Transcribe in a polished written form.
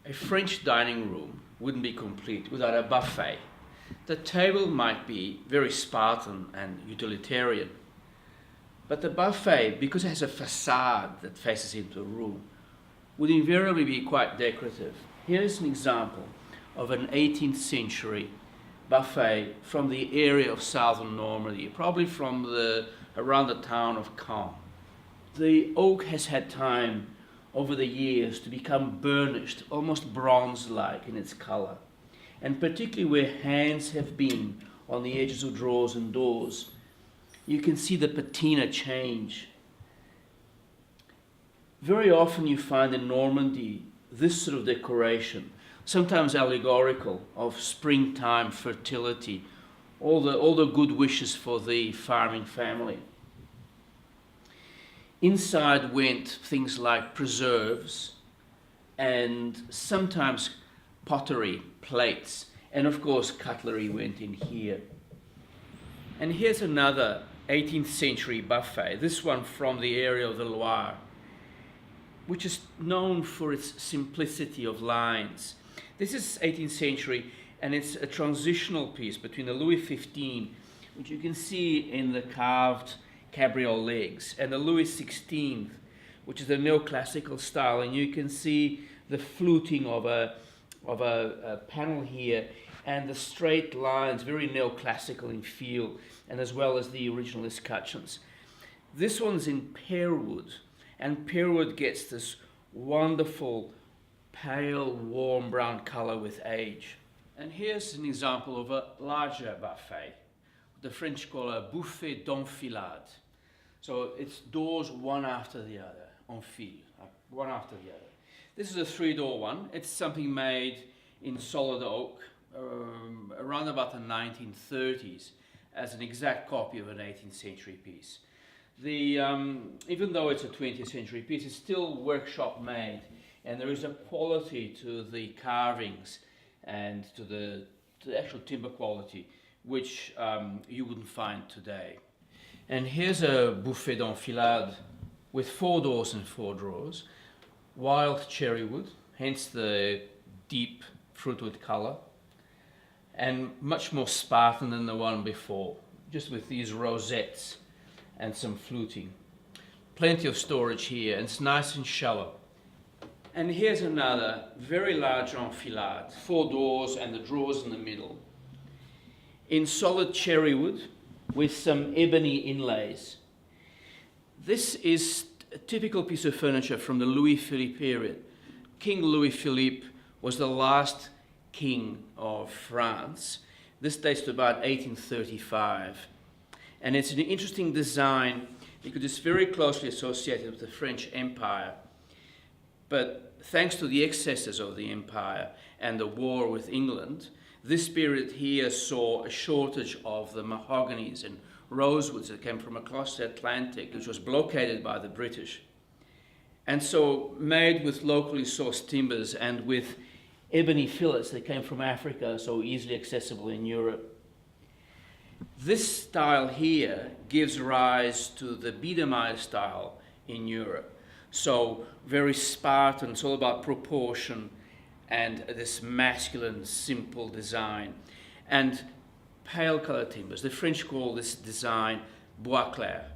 A French dining room wouldn't be complete without a buffet. The table might be very Spartan and utilitarian, but the buffet, because it has a facade that faces into a room, would invariably be quite decorative. Here's an example of an 18th century buffet from the area of southern Normandy, probably from around the town of Caen. The oak has had time over the years to become burnished, almost bronze-like in its color. And particularly where hands have been on the edges of drawers and doors, you can see the patina change. Very often you find in Normandy this sort of decoration, sometimes allegorical, of springtime fertility, all the good wishes for the farming family. Inside went things like preserves and sometimes pottery, plates, and of course cutlery went in here. And here's another 18th century buffet, this one from the area of the Loire, which is known for its simplicity of lines. This is 18th century, and it's a transitional piece between the Louis XV, which you can see in the carved cabriole legs, and the Louis XVI, which is the neoclassical style, and you can see the fluting of a panel here, and the straight lines, very neoclassical in feel, and as well as the original escutcheons. This one's in pear wood, and pear wood gets this wonderful pale, warm brown color with age. And here's an example of a larger buffet. The French call a buffet d'enfilade. So it's doors one after the other, en file, one after the other. This is a 3-door one. It's something made in solid oak around about the 1930s as an exact copy of an 18th century piece. Even though it's a 20th century piece, it's still workshop made, and there is a quality to the carvings and to the actual timber quality which you wouldn't find today. And here's a buffet d'enfilade with 4 doors and 4 drawers, wild cherry wood, hence the deep fruitwood color, and much more Spartan than the one before, just with these rosettes and some fluting. Plenty of storage here, and it's nice and shallow. And here's another very large enfilade, 4 doors and the drawers in the middle, in solid cherry wood with some ebony inlays. This is a typical piece of furniture from the Louis Philippe period. King Louis Philippe was the last king of France. This dates to about 1835. And it's an interesting design because it's very closely associated with the French Empire. But thanks to the excesses of the empire and the war with England, this period here saw a shortage of the mahoganies and rosewoods that came from across the Atlantic, which was blockaded by the British. And so made with locally sourced timbers and with ebony fillets that came from Africa, so easily accessible in Europe. This style here gives rise to the Biedermeier style in Europe. So very Spartan, it's all about proportion and this masculine, simple design. And pale color timbers. The French call this design bois clair.